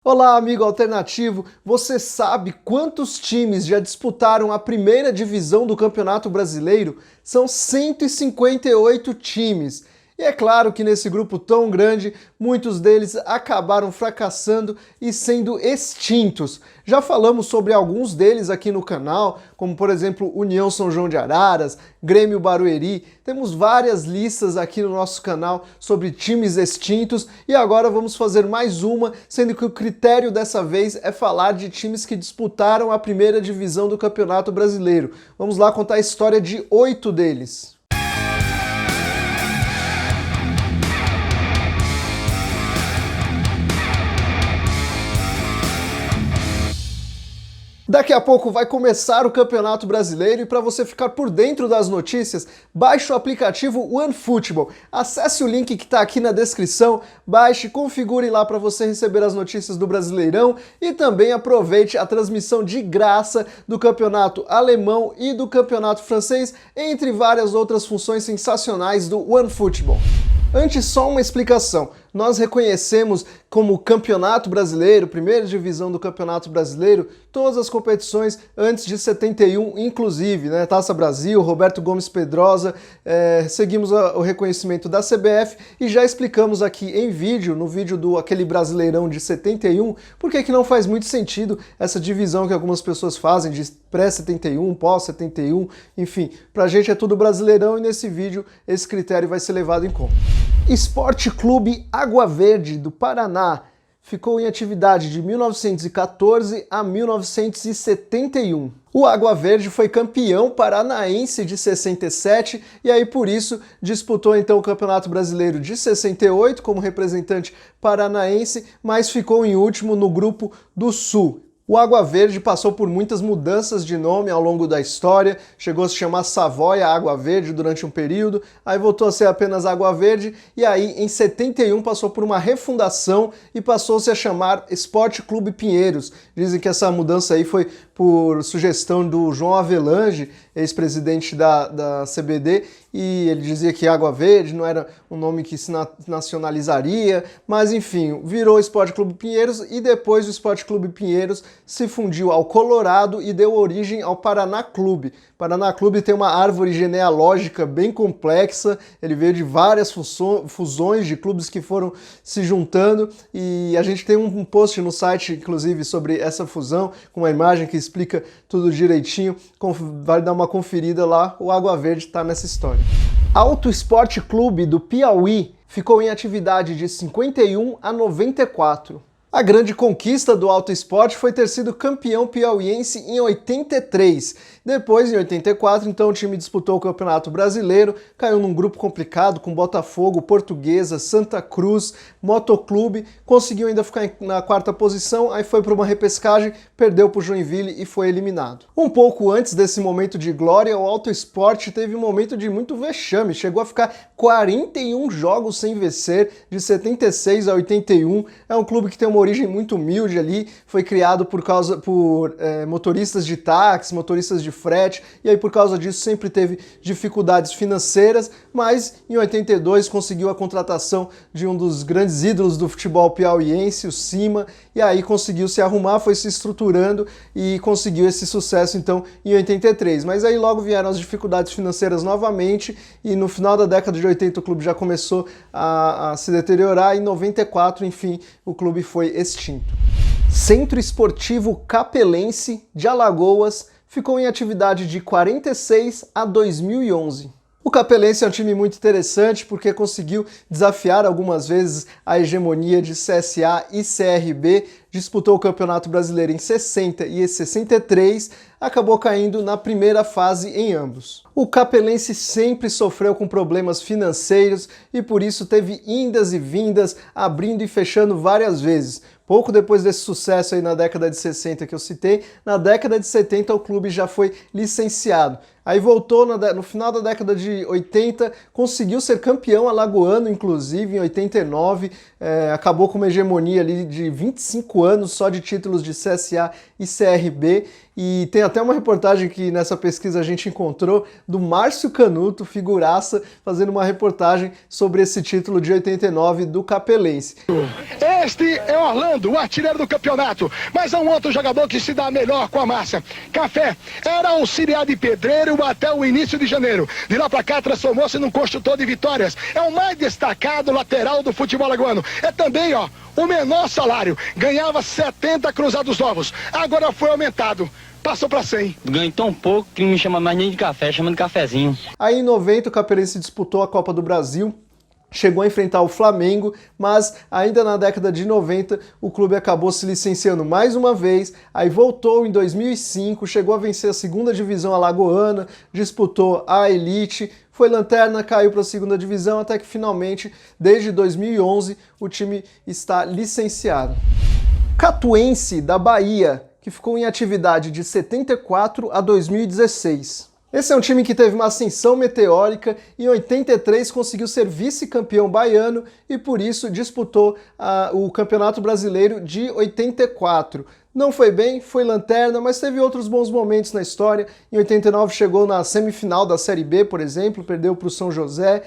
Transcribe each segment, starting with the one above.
Olá, amigo alternativo! Você sabe quantos times já disputaram a primeira divisão do Campeonato Brasileiro? São 158 times. E é claro que nesse grupo tão grande, muitos deles acabaram fracassando e sendo extintos. Já falamos sobre alguns deles aqui no canal, como por exemplo União São João de Araras, Grêmio Barueri. Temos várias listas aqui no nosso canal sobre times extintos e agora vamos fazer mais uma, sendo que o critério dessa vez é falar de times que disputaram a primeira divisão do Campeonato Brasileiro. Vamos lá contar a história de 8 deles. Daqui a pouco vai começar o Campeonato Brasileiro e para você ficar por dentro das notícias, baixe o aplicativo OneFootball. Acesse o link que está aqui na descrição, baixe, configure lá para você receber as notícias do Brasileirão e também aproveite a transmissão de graça do Campeonato Alemão e do Campeonato Francês, entre várias outras funções sensacionais do OneFootball. Antes, só uma explicação. Nós reconhecemos como Campeonato Brasileiro, primeira divisão do Campeonato Brasileiro, todas as competições antes de 71, inclusive, né? Taça Brasil, Roberto Gomes Pedrosa, seguimos o reconhecimento da CBF e já explicamos aqui em vídeo, no vídeo do aquele Brasileirão de 71, por que não faz muito sentido essa divisão que algumas pessoas fazem de pré-71, pós-71, enfim, pra gente é tudo Brasileirão e nesse vídeo esse critério vai ser levado em conta. Esporte Clube Água Verde do Paraná ficou em atividade de 1914 a 1971. O Água Verde foi campeão paranaense de 67 e aí por isso disputou então o Campeonato Brasileiro de 68 como representante paranaense, mas ficou em último no Grupo do Sul. O Água Verde passou por muitas mudanças de nome ao longo da história, chegou a se chamar Savoia Água Verde durante um período, aí voltou a ser apenas Água Verde e aí em 71 passou por uma refundação e passou-se a chamar Esporte Clube Pinheiros. Dizem que essa mudança aí foi por sugestão do João Avelange, ex-presidente da CBD, e ele dizia que Água Verde não era um nome que se nacionalizaria, mas enfim, virou Esporte Clube Pinheiros e depois o Esporte Clube Pinheiros se fundiu ao Colorado e deu origem ao Paraná Clube. Paraná Clube tem uma árvore genealógica bem complexa, ele veio de várias fusões de clubes que foram se juntando e a gente tem um post no site, inclusive, sobre essa fusão, com uma imagem que explica tudo direitinho, vale dar uma conferida lá, o Água Verde está nessa história. Auto Esporte Clube do Piauí ficou em atividade de 51 a 94. A grande conquista do Auto Esporte foi ter sido campeão piauiense em 83. Depois, em 84, então o time disputou o Campeonato Brasileiro, caiu num grupo complicado com Botafogo, Portuguesa, Santa Cruz, Motoclube, conseguiu ainda ficar na quarta posição, aí foi para uma repescagem, perdeu para o Joinville e foi eliminado. Um pouco antes desse momento de glória, o Auto Esporte teve um momento de muito vexame, chegou a ficar 41 jogos sem vencer, de 76 a 81, é um clube que tem uma origem muito humilde ali, foi criado por motoristas de táxi, motoristas de frete, e aí por causa disso sempre teve dificuldades financeiras, mas em 82 conseguiu a contratação de um dos grandes ídolos do futebol piauiense, o Cima, e aí conseguiu se arrumar, foi se estruturando e conseguiu esse sucesso então em 83. Mas aí logo vieram as dificuldades financeiras novamente e no final da década de 80 o clube já começou a se deteriorar e em 94, enfim, o clube foi extinto. Centro Esportivo Capelense de Alagoas ficou em atividade de 46 a 2011. O Capelense é um time muito interessante porque conseguiu desafiar algumas vezes a hegemonia de CSA e CRB, disputou o Campeonato Brasileiro em 60 e em 63, acabou caindo na primeira fase em ambos. O Capelense sempre sofreu com problemas financeiros e por isso teve indas e vindas, abrindo e fechando várias vezes. Pouco depois desse sucesso aí na década de 60 que eu citei, na década de 70 o clube já foi licenciado. Aí voltou no final da década de 80, conseguiu ser campeão alagoano, inclusive, em 89, acabou com uma hegemonia ali de 25 anos só de títulos de CSA e CRB, e tem até uma reportagem que nessa pesquisa a gente encontrou do Márcio Canuto, figuraça, fazendo uma reportagem sobre esse título de 89 do Capelense. Este é Orlando. Ronaldo, o artilheiro do campeonato. Mas há um outro jogador que se dá melhor com a Márcia. Café era auxiliar de pedreiro até o início de janeiro. De lá pra cá transformou-se num construtor de vitórias. É o mais destacado lateral do futebol alagoano. É também, o menor salário. Ganhava 70 cruzados novos. Agora foi aumentado. Passou para 100. Ganho tão pouco que não me chama mais nem de café, chama de cafezinho. Aí em 90 o Caperense disputou a Copa do Brasil, chegou a enfrentar o Flamengo, mas ainda na década de 90 o clube acabou se licenciando mais uma vez, aí voltou em 2005, chegou a vencer a segunda divisão alagoana, disputou a Elite, foi lanterna, caiu para a segunda divisão, até que finalmente, desde 2011, o time está licenciado. Catuense da Bahia, que ficou em atividade de 74 a 2016. Esse é um time que teve uma ascensão meteórica e em 83 conseguiu ser vice-campeão baiano e por isso disputou o Campeonato Brasileiro de 84. Não foi bem, foi lanterna, mas teve outros bons momentos na história. Em 89 chegou na semifinal da Série B, por exemplo, perdeu para o São José.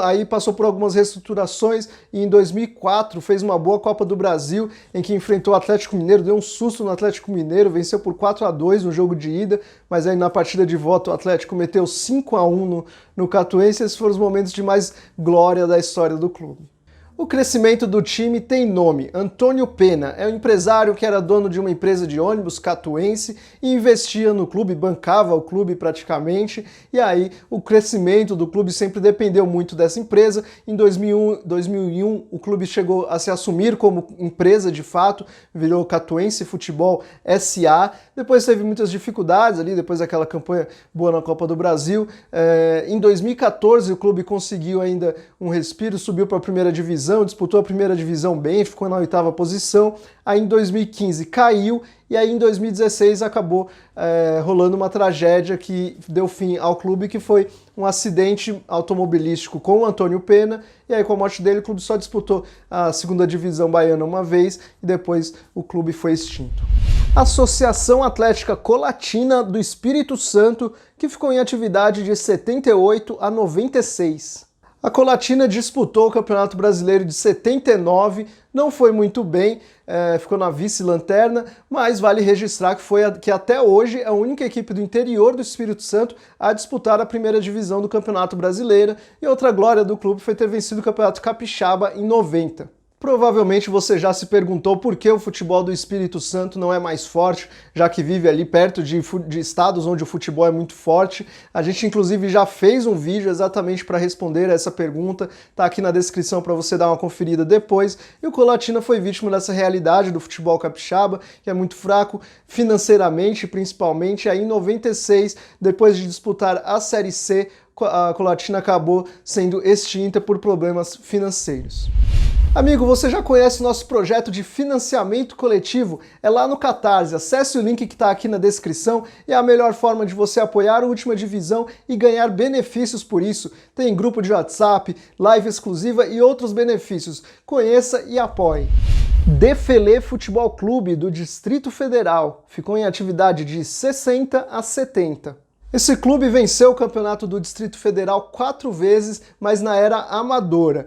Aí passou por algumas reestruturações e em 2004 fez uma boa Copa do Brasil, em que enfrentou o Atlético Mineiro, deu um susto no Atlético Mineiro, venceu por 4-2 no jogo de ida, mas aí na partida de volta o Atlético meteu 5-1 no Catuense. Esses foram os momentos de mais glória da história do clube. O crescimento do time tem nome, Antônio Pena, é um empresário que era dono de uma empresa de ônibus catuense e investia no clube, bancava o clube praticamente, e aí o crescimento do clube sempre dependeu muito dessa empresa. Em 2001 o clube chegou a se assumir como empresa de fato, virou Catuense Futebol SA, depois teve muitas dificuldades ali, depois daquela campanha boa na Copa do Brasil. Em 2014 o clube conseguiu ainda um respiro, subiu para a primeira divisão, disputou a primeira divisão bem, ficou na 8ª posição, aí em 2015 caiu e aí em 2016 acabou rolando uma tragédia que deu fim ao clube, que foi um acidente automobilístico com o Antônio Pena, e aí com a morte dele o clube só disputou a segunda divisão baiana uma vez e depois o clube foi extinto. Associação Atlética Colatina do Espírito Santo, que ficou em atividade de 78 a 96. A Colatina disputou o Campeonato Brasileiro de 79, não foi muito bem, ficou na vice-lanterna, mas vale registrar que até hoje é a única equipe do interior do Espírito Santo a disputar a primeira divisão do Campeonato Brasileiro, e outra glória do clube foi ter vencido o Campeonato Capixaba em 90. Provavelmente você já se perguntou por que o futebol do Espírito Santo não é mais forte, já que vive ali perto de estados onde o futebol é muito forte. A gente inclusive já fez um vídeo exatamente para responder essa pergunta, tá aqui na descrição para você dar uma conferida depois. E o Colatina foi vítima dessa realidade do futebol capixaba, que é muito fraco financeiramente, principalmente. Aí em 96, depois de disputar a Série C, a Colatina acabou sendo extinta por problemas financeiros. Amigo, você já conhece o nosso projeto de financiamento coletivo? É lá no Catarse, acesse o link que está aqui na descrição e é a melhor forma de você apoiar a Última Divisão e ganhar benefícios por isso. Tem grupo de WhatsApp, live exclusiva e outros benefícios. Conheça e apoie. Defele Futebol Clube do Distrito Federal ficou em atividade de 60 a 70. Esse clube venceu o campeonato do Distrito Federal 4 vezes, mas na era amadora.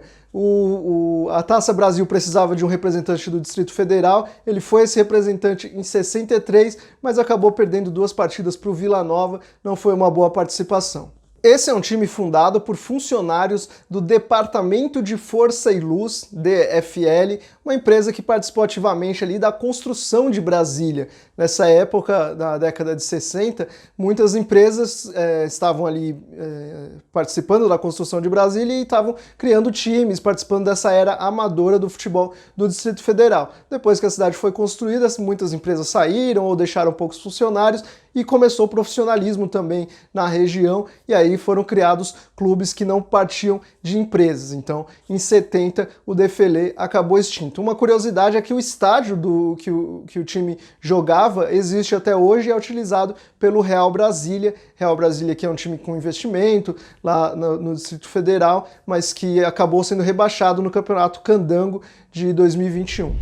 A Taça Brasil precisava de um representante do Distrito Federal, ele foi esse representante em 63, mas acabou perdendo 2 partidas para o Vila Nova, não foi uma boa participação. Esse é um time fundado por funcionários do Departamento de Força e Luz, DFL, uma empresa que participou ativamente ali da construção de Brasília. Nessa época, na década de 60, muitas empresas estavam ali participando da construção de Brasília e estavam criando times, participando dessa era amadora do futebol do Distrito Federal. Depois que a cidade foi construída, muitas empresas saíram ou deixaram poucos funcionários e começou o profissionalismo também na região, e aí foram criados clubes que não partiam de empresas. Então, em 70, o Defele acabou extinto. Uma curiosidade é que o estádio que o time jogava existe até hoje e é utilizado pelo Real Brasília. Real Brasília, que é um time com investimento lá no Distrito Federal, mas que acabou sendo rebaixado no Campeonato Candango de 2021.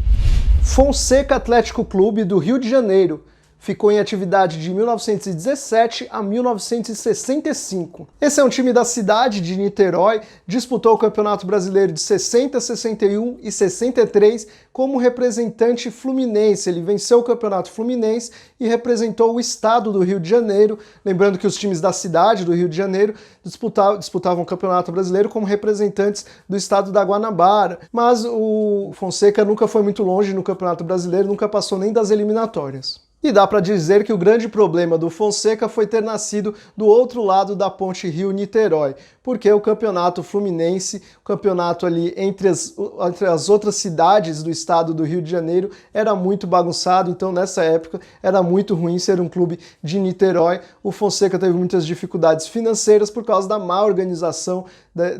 Fonseca Atlético Clube do Rio de Janeiro ficou em atividade de 1917 a 1965. Esse é um time da cidade de Niterói, disputou o Campeonato Brasileiro de 60, 61 e 63 como representante fluminense. Ele venceu o Campeonato Fluminense e representou o estado do Rio de Janeiro. Lembrando que os times da cidade do Rio de Janeiro disputavam o Campeonato Brasileiro como representantes do estado da Guanabara. Mas o Fonseca nunca foi muito longe no Campeonato Brasileiro, nunca passou nem das eliminatórias. E dá para dizer que o grande problema do Fonseca foi ter nascido do outro lado da ponte Rio-Niterói, porque o campeonato fluminense, o campeonato ali entre as outras cidades do estado do Rio de Janeiro, era muito bagunçado, então nessa época era muito ruim ser um clube de Niterói. O Fonseca teve muitas dificuldades financeiras por causa da má organização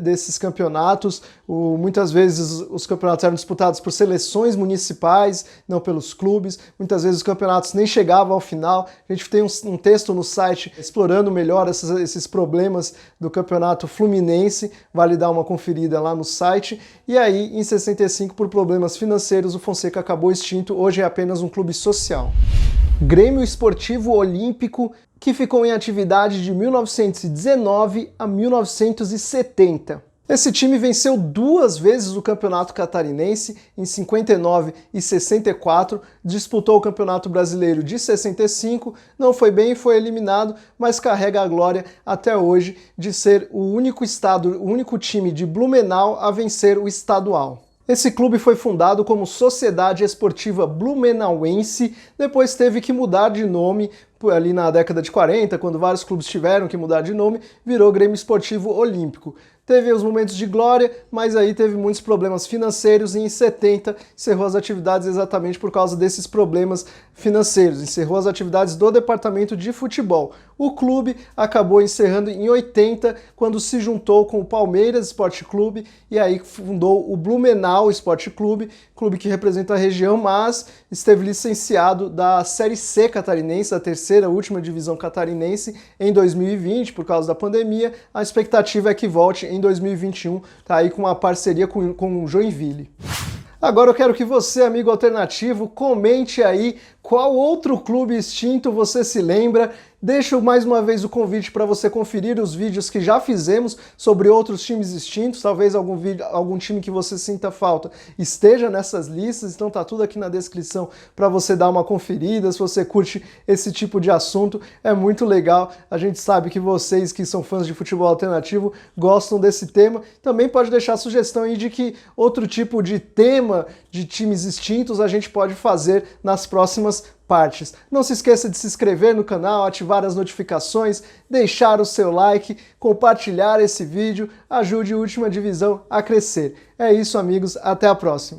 desses campeonatos. Muitas vezes os campeonatos eram disputados por seleções municipais, não pelos clubes. Muitas vezes os campeonatos nem chegavam ao final. A gente tem um texto no site explorando melhor esses problemas do campeonato fluminense. Vale dar uma conferida lá no site. E aí, em 65, por problemas financeiros, o Fonseca acabou extinto. Hoje é apenas um clube social. Grêmio Esportivo Olímpico, que ficou em atividade de 1919 a 1970. Esse time venceu 2 vezes o Campeonato Catarinense, em 59 e 64, disputou o Campeonato Brasileiro de 65, não foi bem e foi eliminado, mas carrega a glória até hoje de ser o único time de Blumenau a vencer o estadual. Esse clube foi fundado como Sociedade Esportiva Blumenauense, depois teve que mudar de nome ali na década de 40, quando vários clubes tiveram que mudar de nome, virou Grêmio Esportivo Olímpico. Teve os momentos de glória, mas aí teve muitos problemas financeiros e em 70 encerrou as atividades exatamente por causa desses problemas financeiros. Encerrou as atividades do departamento de futebol. O clube acabou encerrando em 80, quando se juntou com o Palmeiras Esporte Clube e aí fundou o Blumenau Esporte Clube, clube que representa a região, mas esteve licenciado da Série C catarinense, a terceira última divisão catarinense, em 2020, por causa da pandemia. A expectativa é que volte em 2021, tá aí com uma parceria com o Joinville. Agora eu quero que você, amigo alternativo, comente aí qual outro clube extinto você se lembra. Deixo mais uma vez o convite para você conferir os vídeos que já fizemos sobre outros times extintos, talvez algum time que você sinta falta esteja nessas listas, então tá tudo aqui na descrição para você dar uma conferida. Se você curte esse tipo de assunto, é muito legal. A gente sabe que vocês que são fãs de futebol alternativo gostam desse tema. Também pode deixar sugestão aí de que outro tipo de tema de times extintos a gente pode fazer nas próximas partes. Não se esqueça de se inscrever no canal, ativar as notificações, deixar o seu like, compartilhar esse vídeo, ajude a Última Divisão a crescer. É isso, amigos, até a próxima.